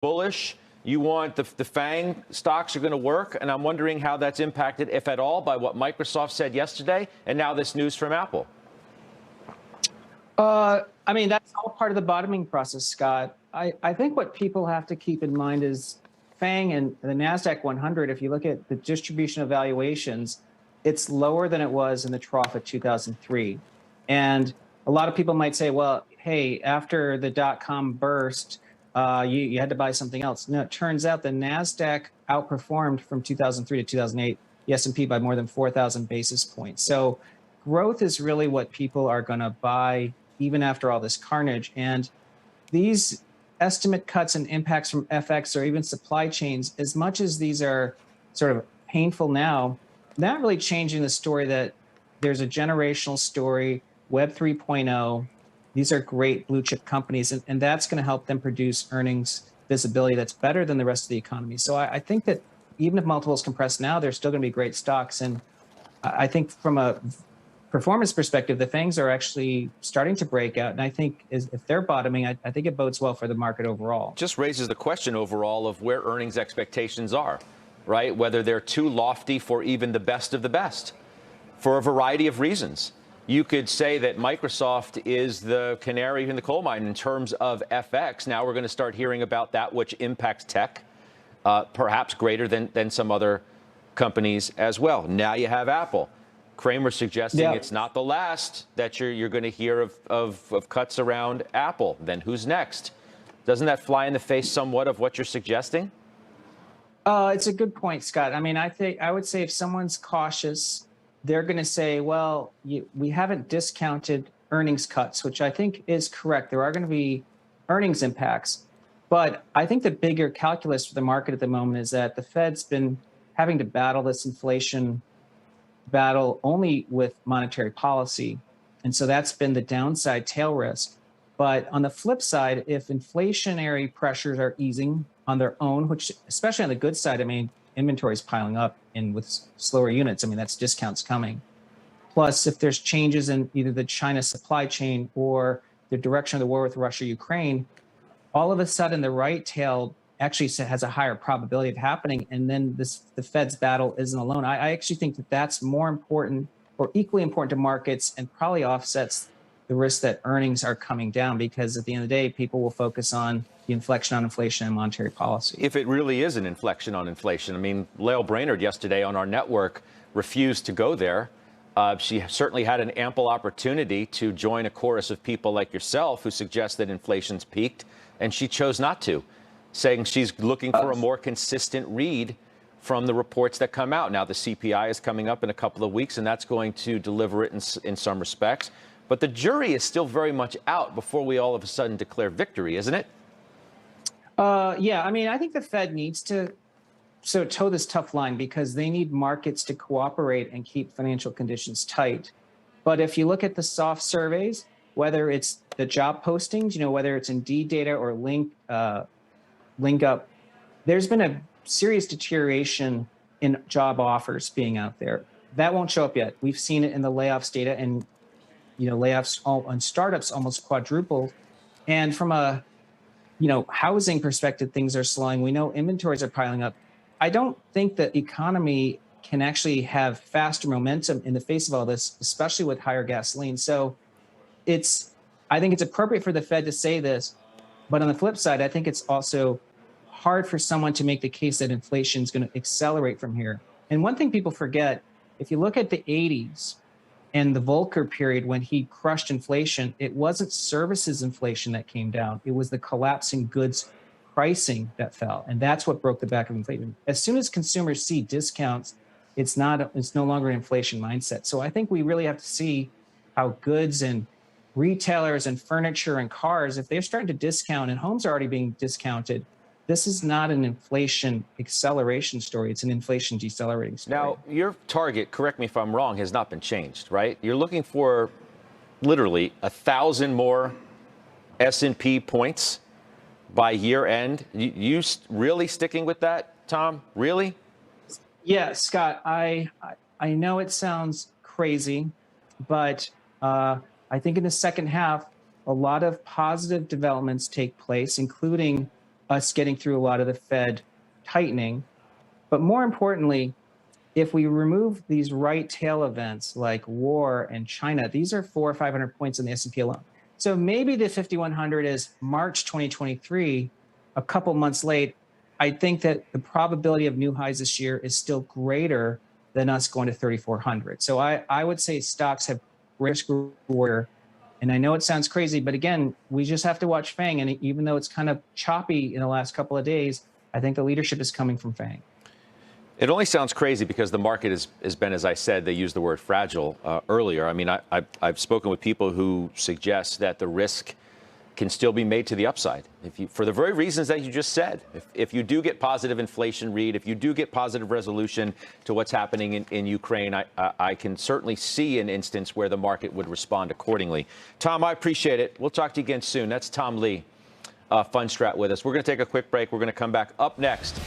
bullish. You want the FANG stocks are going to work. And I'm wondering how that's impacted, if at all, by what Microsoft said yesterday and now this news from Apple. I mean, that's all part of the bottoming process, Scott. I think what people have to keep in mind is FANG and the NASDAQ 100, if you look at the distribution of valuations, it's lower than it was in the trough of 2003. And a lot of people might say, well, hey, after the dot-com burst, you had to buy something else. No, it turns out the NASDAQ outperformed from 2003 to 2008, the S&P by more than 4,000 basis points. So growth is really what people are going to buy even after all this carnage. And these estimate cuts and impacts from FX or even supply chains, as much as these are sort of painful now, not really changing the story that there's a generational story, Web 3.0. These are great blue chip companies, and that's going to help them produce earnings visibility that's better than the rest of the economy. So I think that even if multiples compress now, they're still going to be great stocks. And I think from a performance perspective, the FANGs are actually starting to break out. And I think if they're bottoming, I think it bodes well for the market overall. Just raises the question overall of where earnings expectations are, right? Whether they're too lofty for even the best of the best for a variety of reasons. You could say that Microsoft is the canary in the coal mine in terms of FX. Now we're going to start hearing about that, which impacts tech, perhaps greater than some other companies as well. Now you have Apple. Cramer suggesting it's not the last that you're going to hear of cuts around Apple. Then who's next? Doesn't that fly in the face somewhat of what you're suggesting? It's a good point, Scott. I mean, I would say if someone's cautious, they're going to say, well, we haven't discounted earnings cuts, which I think is correct. There are going to be earnings impacts. But I think the bigger calculus for the market at the moment is that the Fed's been having to battle this inflation battle only with monetary policy. And so that's been the downside tail risk. But on the flip side, if inflationary pressures are easing on their own, which especially on the good side, I mean, inventory is piling up and with slower units, I mean, that's discounts coming. Plus, if there's changes in either the China supply chain or the direction of the war with Russia, Ukraine, all of a sudden the right tail actually has a higher probability of happening. And then the Fed's battle isn't alone. I actually think that that's more important or equally important to markets and probably offsets the risk that earnings are coming down, because at the end of the day, people will focus on the inflection on inflation and monetary policy. If it really is an inflection on inflation, I mean, Lael Brainerd yesterday on our network refused to go there. She certainly had an ample opportunity to join a chorus of people like yourself who suggest that inflation's peaked, and she chose not to, saying she's looking for a more consistent read from the reports that come out. Now, the CPI is coming up in a couple of weeks, and that's going to deliver it in some respects. But the jury is still very much out before we all of a sudden declare victory, isn't it? Yeah, I mean, I think the Fed needs to toe this tough line because they need markets to cooperate and keep financial conditions tight. But if you look at the soft surveys, whether it's the job postings, whether it's Indeed data or link up, there's been a serious deterioration in job offers being out there. That won't show up yet. We've seen it in the layoffs data, and layoffs on startups almost quadrupled. And from a housing perspective, things are slowing. We know inventories are piling up. I don't think the economy can actually have faster momentum in the face of all this, especially with higher gasoline. So I think it's appropriate for the Fed to say this, but on the flip side, I think it's also hard for someone to make the case that inflation is going to accelerate from here. And one thing people forget, if you look at the 80s and the Volcker period when he crushed inflation, it wasn't services inflation that came down. It was the collapsing goods pricing that fell. And that's what broke the back of inflation. As soon as consumers see discounts, it's no longer an inflation mindset. So I think we really have to see how goods and retailers and furniture and cars, if they're starting to discount and homes are already being discounted, this is not an inflation acceleration story. It's an inflation decelerating story. Now, your target, correct me if I'm wrong, has not been changed, right? You're looking for literally 1,000 more S&P points by year end. You really sticking with that, Tom? Really? Yeah, Scott, I know it sounds crazy, but I think in the second half, a lot of positive developments take place, including us getting through a lot of the Fed tightening. But more importantly, if we remove these right tail events like war and China, these are 400 or 500 points in the S&P alone. So maybe the 5,100 is March 2023, a couple months late. I think that the probability of new highs this year is still greater than us going to 3,400. So I would say stocks have risk reward. And I know it sounds crazy, but again, we just have to watch FANG. And even though it's kind of choppy in the last couple of days, I think the leadership is coming from FANG. It only sounds crazy because the market has been, as I said, they used the word fragile earlier. I mean, I've spoken with people who suggest that the risk can still be made to the upside for the very reasons that you just said. If you do get positive inflation read, if you do get positive resolution to what's happening in Ukraine, I can certainly see an instance where the market would respond accordingly. Tom, I appreciate it. We'll talk to you again soon. That's Tom Lee, Fundstrat, with us. We're going to take a quick break. We're going to come back up next.